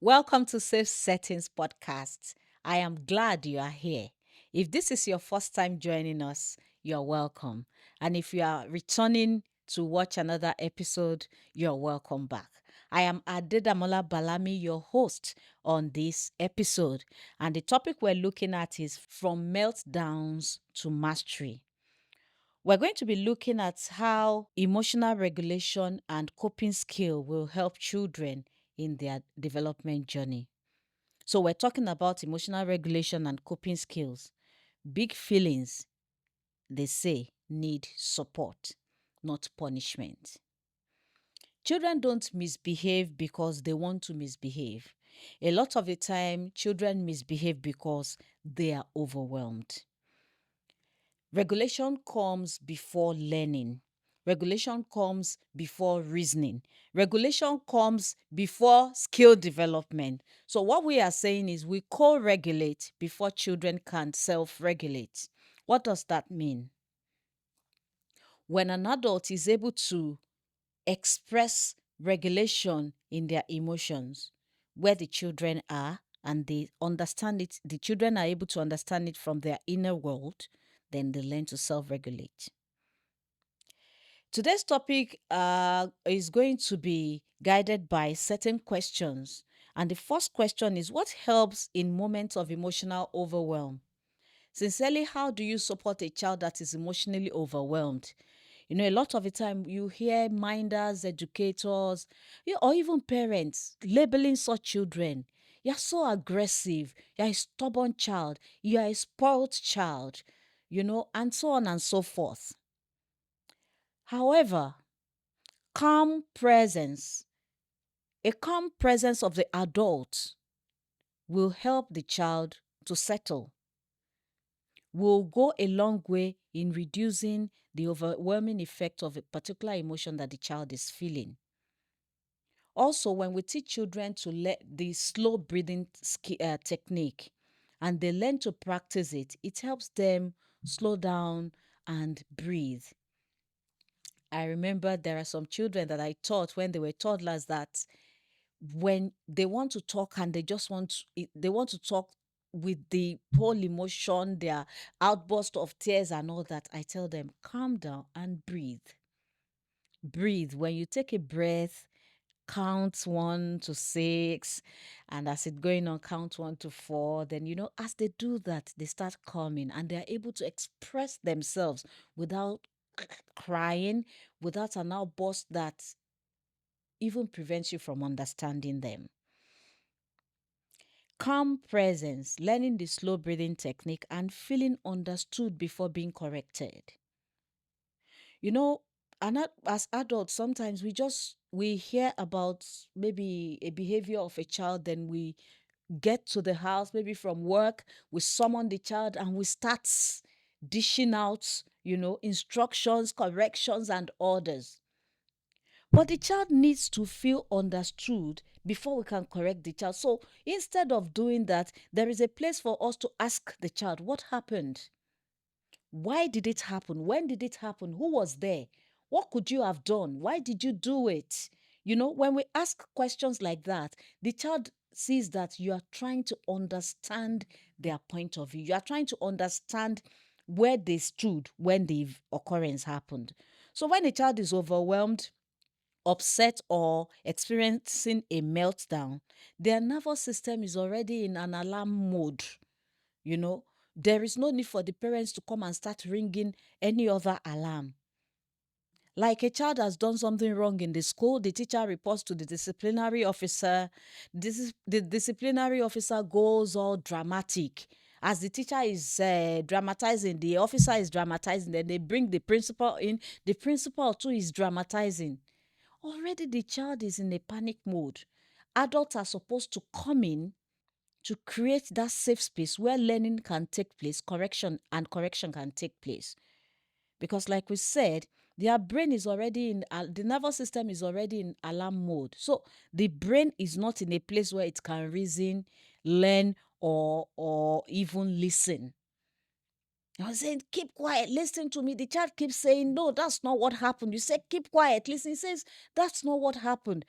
Welcome to Safe Settings Podcast. I am glad you are here. If this is your first time joining us, you're welcome. And if you are returning to watch another episode, you're welcome back. I am Adedamola Balami, your host on this episode. And the topic we're looking at is From Meltdowns to Mastery. We're going to be looking at how emotional regulation and coping skill will help children in their development journey. So, we're talking about emotional regulation and coping skills. Big feelings, they say, need support, not punishment. Children don't misbehave because they want to misbehave. A lot of the time, children misbehave because they are overwhelmed. Regulation comes before learning. Regulation comes before reasoning. Regulation comes before skill development. So, what we are saying is we co regulate before children can self regulate. What does that mean? When an adult is able to express regulation in their emotions, where the children are, and they understand it, the children are able to understand it from their inner world, then they learn to self regulate. Today's topic is going to be guided by certain questions. And the first question is, what helps in moments of emotional overwhelm? Sincerely, how do you support a child that is emotionally overwhelmed? A lot of the time you hear minders, educators, or even parents labeling such children. You're so aggressive. You're a stubborn child. You're a spoiled child, and so on and so forth. However, calm presence, a calm presence of the adult will help the child to settle, will go a long way in reducing the overwhelming effect of a particular emotion that the child is feeling. Also, when we teach children to let the slow breathing technique and they learn to practice it, it helps them slow down and breathe. I remember there are some children that I taught when they were toddlers that when they want to talk and they want to talk with the whole emotion, their outburst of tears and all that, I tell them, calm down and breathe. Breathe. When you take a breath, count 1 to 6, and as it going on, count 1 to 4. Then, as they do that, they start calming and they're able to express themselves without crying, without an outburst that even prevents you from understanding them. Calm presence, learning the slow breathing technique, and feeling understood before being corrected. You know, as adults, sometimes we hear about maybe a behavior of a child, then we get to the house, maybe from work, we summon the child and we start dishing out, instructions, corrections, and orders. But the child needs to feel understood before we can correct the child. So instead of doing that, there is a place for us to ask the child, what happened? Why did it happen? When did it happen? Who was there? What could you have done? Why did you do it? When we ask questions like that, the child sees that you are trying to understand their point of view. You are trying to understand where they stood when the occurrence happened. So when a child is overwhelmed, upset, or experiencing a meltdown, their nervous system is already in an alarm mode. There is no need for the parents to come and start ringing any other alarm. Like a child has done something wrong in the school, the teacher reports to the disciplinary officer. The disciplinary officer goes all dramatic. As the teacher is dramatizing, the officer is dramatizing, then they bring the principal in. The principal too is dramatizing. Already the child is in a panic mode. Adults are supposed to come in to create that safe space where learning can take place, correction can take place. Because like we said, their brain is already the nervous system is already in alarm mode. So the brain is not in a place where it can reason, learn, or even listen. I was saying, keep quiet, listen to me. The child keeps saying, no, that's not what happened. You say, keep quiet, listen. He says, that's not what happened.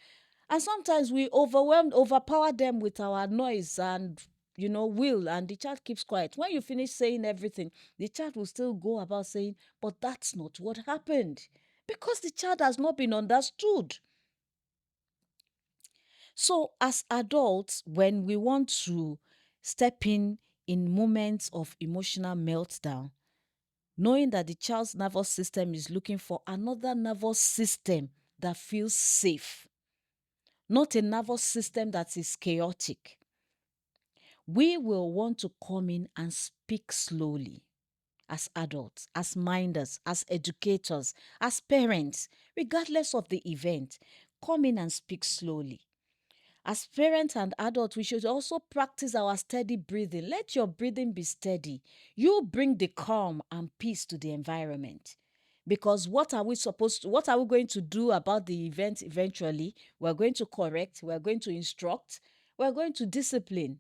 And sometimes we overpower them with our noise and will, and the child keeps quiet. When you finish saying everything, the child will still go about saying, but that's not what happened. Because the child has not been understood. So, as adults, when we want to step in moments of emotional meltdown, knowing that the child's nervous system is looking for another nervous system that feels safe, not a nervous system that is chaotic, we will want to come in and speak slowly as adults, as minders, as educators, as parents, regardless of the event. Come in and speak slowly. As parents and adults, we should also practice our steady breathing. Let your breathing be steady. You bring the calm and peace to the environment. Because what are we going to do about the event eventually? We're going to correct, we're going to instruct, we're going to discipline.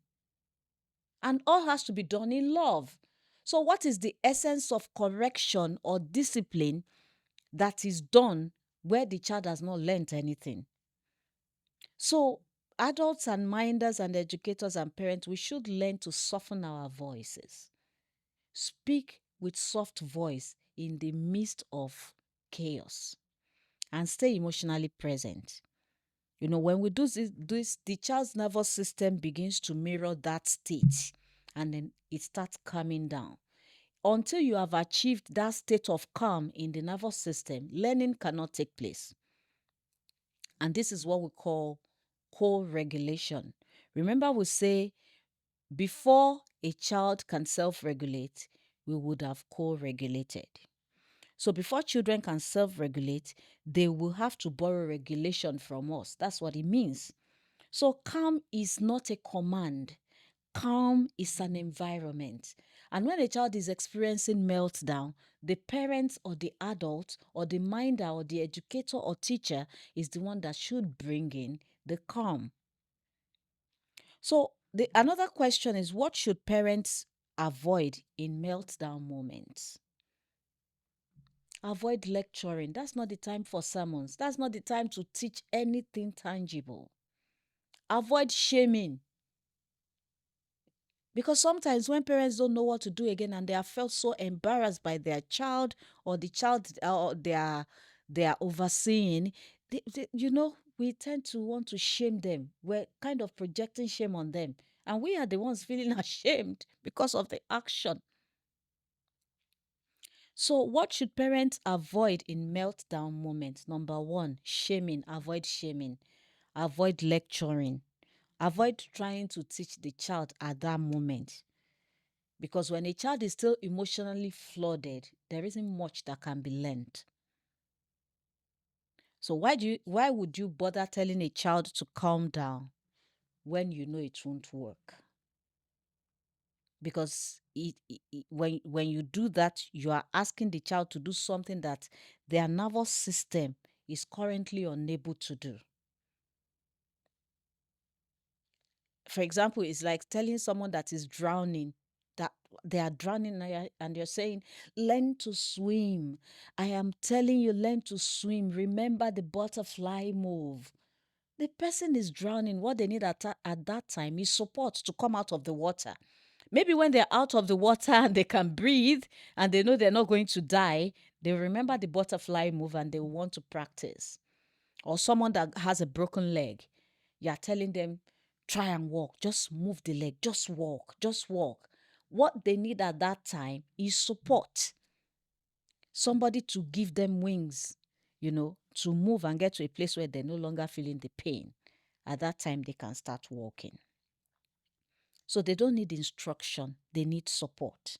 And all has to be done in love. So, what is the essence of correction or discipline that is done where the child has not learned anything? So, adults and minders and educators and parents, we should learn to soften our voices. Speak with soft voice in the midst of chaos and stay emotionally present. When we do this, the child's nervous system begins to mirror that state and then it starts calming down. Until you have achieved that state of calm in the nervous system, learning cannot take place. And this is what we call co-regulation. Remember, we say before a child can self-regulate, we would have co-regulated. So before children can self-regulate, they will have to borrow regulation from us. That's what it means. So calm is not a command. Calm is an environment. And when a child is experiencing meltdown, the parent or the adult or the minder or the educator or teacher is the one that should bring in the calm. So another question is, what should parents avoid in meltdown moments? Avoid lecturing. That's not the time for sermons. That's not the time to teach anything tangible. Avoid shaming. Because sometimes when parents don't know what to do again and they are felt so embarrassed by their child or the child or they are overseeing, we tend to want to shame them. We're kind of projecting shame on them. And we are the ones feeling ashamed because of the action. So, what should parents avoid in meltdown moments? Number one, shaming. Avoid shaming. Avoid lecturing. Avoid trying to teach the child at that moment. Because when a child is still emotionally flooded, there isn't much that can be learned. So why would you bother telling a child to calm down when you know it won't work? Because when you do that, you are asking the child to do something that their nervous system is currently unable to do. For example, it's like telling someone that is drowning that they are drowning and you're saying, learn to swim. I am telling you, learn to swim. Remember the butterfly move. The person is drowning. What they need at that time is support to come out of the water. Maybe when they're out of the water and they can breathe and they know they're not going to die, they remember the butterfly move and they will want to practice. Or someone that has a broken leg, you're telling them, try and walk, just move the leg, just walk, just walk. What they need at that time is support. Somebody to give them wings, to move and get to a place where they're no longer feeling the pain. At that time, they can start walking. So they don't need instruction, they need support.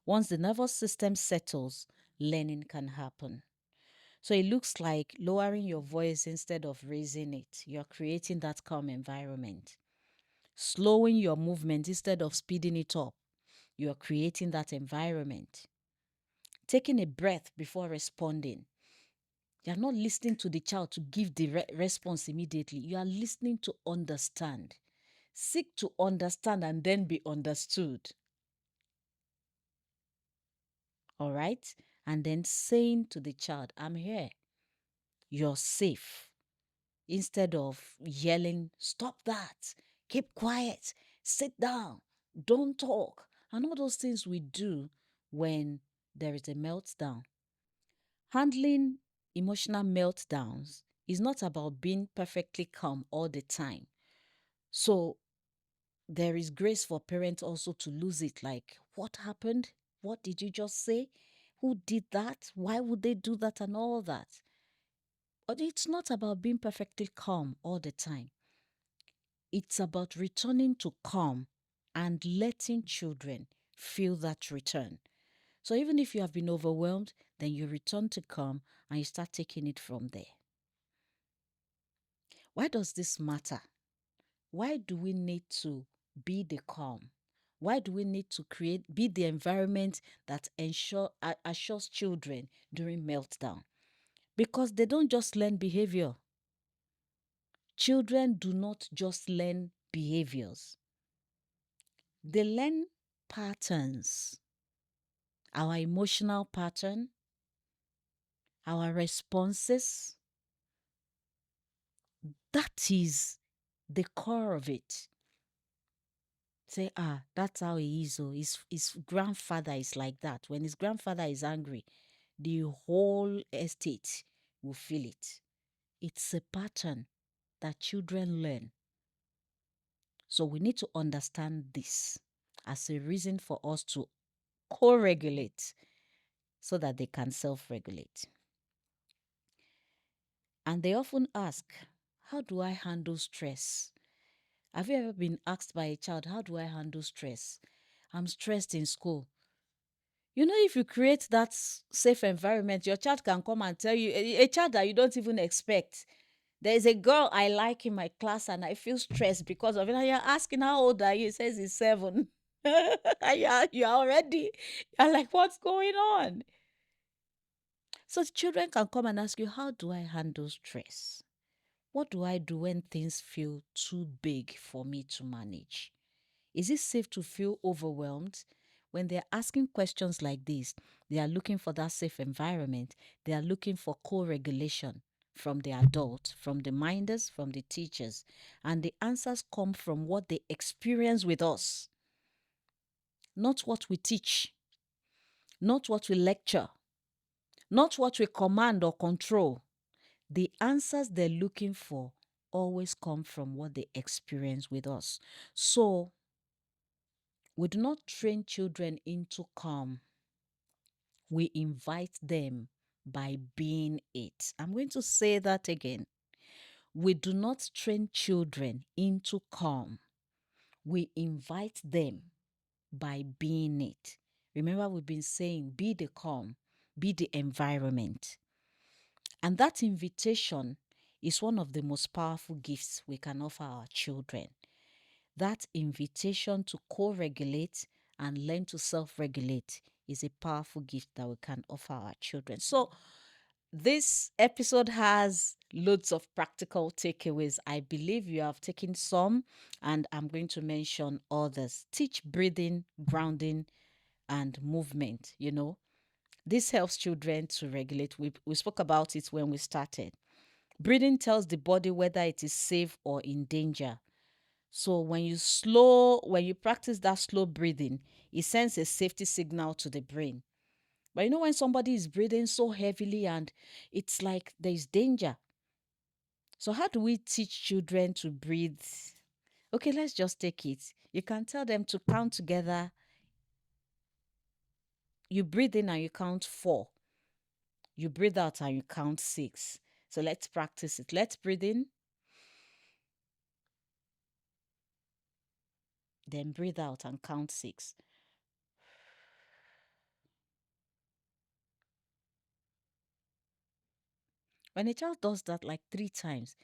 Once the nervous system settles, learning can happen. So it looks like lowering your voice instead of raising it. You're creating that calm environment. Slowing your movement instead of speeding it up. You're creating that environment. Taking a breath before responding. You're not listening to the child to give the response immediately. You are listening to understand. Seek to understand and then be understood. All right? And then saying to the child, I'm here. You're safe. instead of yelling, "Stop that, keep quiet, sit down, don't talk," and all those things we do when there is a meltdown. Handling emotional meltdowns is not about being perfectly calm all the time. So there is grace for parents also to lose it. Like, what happened? What did you just say? Who did that? Why would they do that? And all that. But it's not about being perfectly calm all the time. It's about returning to calm and letting children feel that return. So even if you have been overwhelmed, then you return to calm and you start taking it from there. Why does this matter? Why do we need to be the calm? Why do we need to be the environment that assures children during meltdown? Because they don't just learn behavior. Children do not just learn behaviors. They learn patterns, our emotional pattern, our responses. That is the core of it. Say, that's how he is. Oh, his grandfather is like that. When his grandfather is angry, the whole estate will feel it. It's a pattern that children learn. So we need to understand this as a reason for us to co-regulate so that they can self-regulate. And they often ask, how do I handle stress? Have you ever been asked by a child, how do I handle stress? I'm stressed in school. You know, if you create that safe environment, your child can come and tell you, a child that you don't even expect. There is a girl I like in my class and I feel stressed because of it. And you're asking, how old are you? He says he's 7. You're already, you're like, what's going on? So children can come and ask you, how do I handle stress? What do I do when things feel too big for me to manage? Is it safe to feel overwhelmed? When they're asking questions like this, they are looking for that safe environment. They are looking for co-regulation from the adult, from the minders, from the teachers. And the answers come from what they experience with us, not what we teach, not what we lecture, not what we command or control. The answers they're looking for always come from what they experience with us. So we do not train children into calm. We invite them by being it. I'm going to say that again. We do not train children into calm. We invite them by being it. Remember, we've been saying be the calm, be the environment. And that invitation is one of the most powerful gifts we can offer our children. That invitation to co-regulate and learn to self-regulate is a powerful gift that we can offer our children. So this episode has loads of practical takeaways. I believe you have taken some, and I'm going to mention others. Teach breathing, grounding, and movement. This helps children to regulate. We spoke about it when we started. Breathing tells the body whether it is safe or in danger. So when you practice that slow breathing, it sends a safety signal to the brain. But when somebody is breathing so heavily and it's like there's danger. So how do we teach children to breathe? Okay, let's just take it. You can tell them to count together. You breathe in and you count 4. You breathe out and you count 6. So let's practice it. Let's breathe in. Then breathe out and count 6. When a child does that like 3 times,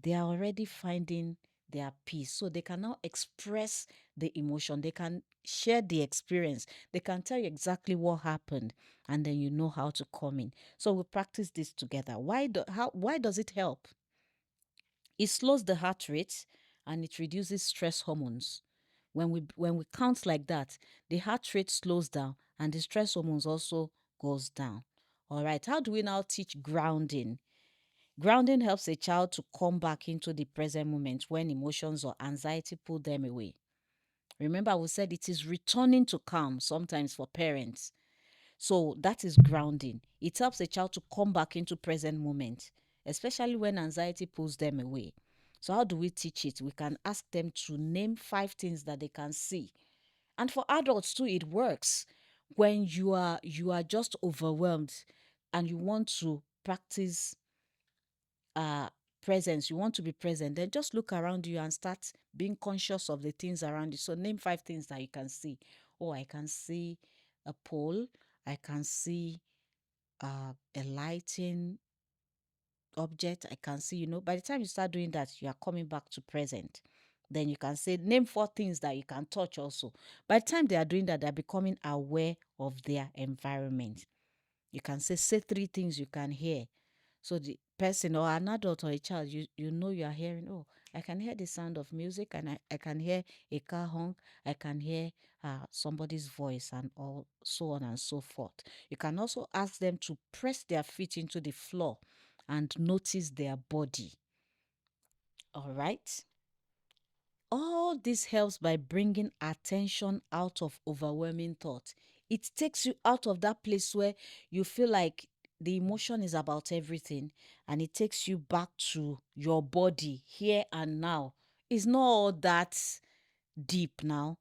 they are already finding their peace. So they can now express the emotion. They can share the experience. They can tell you exactly what happened, and then you know how to come in. So we practice this together. Why does it help? It slows the heart rate and it reduces stress hormones. When we count like that, the heart rate slows down and the stress hormones also goes down. All right. How do we now teach grounding? Grounding helps a child to come back into the present moment when emotions or anxiety pull them away. Remember, we said it is returning to calm sometimes for parents. So that is grounding. It helps a child to come back into present moment, especially when anxiety pulls them away. So how do we teach it? We can ask them to name 5 things that they can see. And for adults too, it works. When you are just overwhelmed and you want to practice uh presence, you want to be present, then just look around you and start being conscious of the things around you. So name 5 things that you can see. Oh, I can see a pole, I can see a lighting object, I can see, by the time you start doing that, you are coming back to present. Then you can say name 4 things that you can touch also. By the time they are doing that, they're becoming aware of their environment. You can say 3 things you can hear. So the person or an adult or a child, you know you are hearing, oh, I can hear the sound of music, and I can hear a car honk, I can hear somebody's voice, and all so on and so forth. You can also ask them to press their feet into the floor and notice their body. All right. All this helps by bringing attention out of overwhelming thought. It takes you out of that place where you feel like the emotion is about everything, and it takes you back to your body here and now. It's not all that deep now.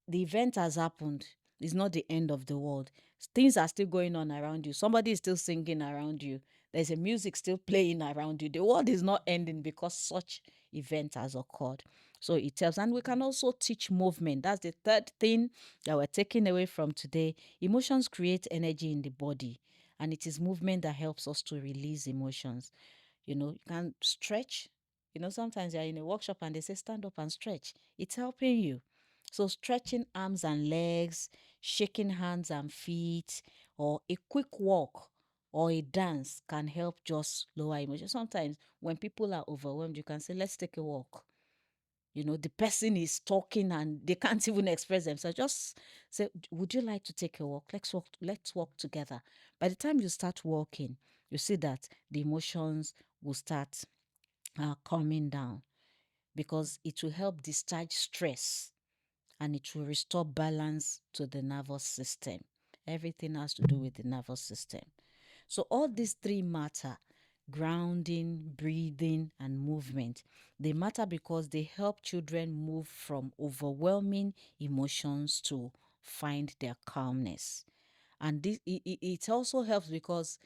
The event has happened. It's not the end of the world. Things are still going on around you. Somebody is still singing around you. There's a music still playing around you. The world is not ending because such event has occurred. So it helps. And we can also teach movement. That's the third thing that we're taking away from today. Emotions create energy in the body, and it is movement that helps us to release emotions. You can stretch. Sometimes you're in a workshop and they say stand up and stretch. It's helping you. So stretching arms and legs, shaking hands and feet, or a quick walk or a dance can help just lower emotion. Sometimes when people are overwhelmed, you can say, let's take a walk. The person is talking and they can't even express themselves. Just say, would you like to take a walk? Let's walk together. By the time you start walking, you see that the emotions will start calming down, because it will help discharge stress and it will restore balance to the nervous system. Everything has to do with the nervous system. So all these three matter: grounding, breathing, and movement. They matter because they help children move from overwhelming emotions to find their calmness. And it also helps because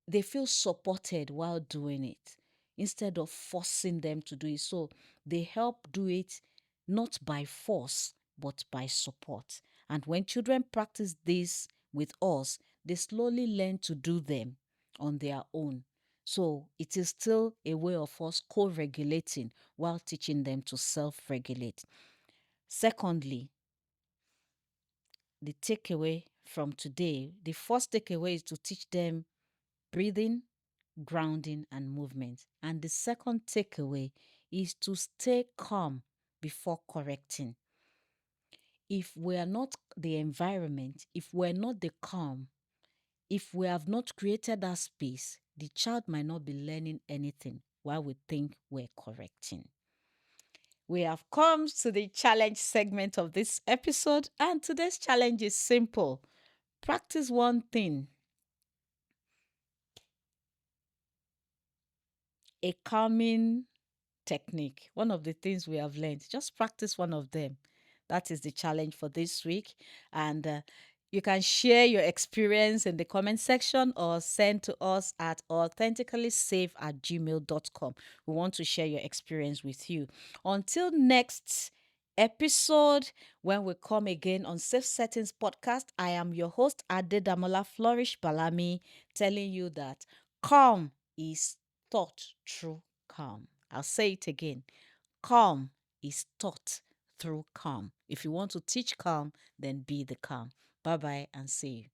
they feel supported while doing it instead of forcing them to do it. So they help do it not by force, but by support. And when children practice this with us, they slowly learn to do them on their own. So it is still a way of us co-regulating while teaching them to self-regulate. Secondly, the takeaway from today, the first takeaway is to teach them breathing, grounding, and movement. And the second takeaway is to stay calm before correcting. If we are not the environment, if we're not the calm, if we have not created that space, the child might not be learning anything while we think we're correcting. We have come to the challenge segment of this episode, and today's challenge is simple. Practice one thing: a calming technique. One of the things we have learned, just practice one of them. That is the challenge for this week. And you can share your experience in the comment section or send to us at authenticallysafe@gmail.com. We want to share your experience with you. Until next episode, when we come again on Safe Settings Podcast, I am your host, Adedamola Flourish Balami, telling you that calm is thought through calm. I'll say it again. Calm is taught through calm. If you want to teach calm, then be the calm. Bye bye and see you.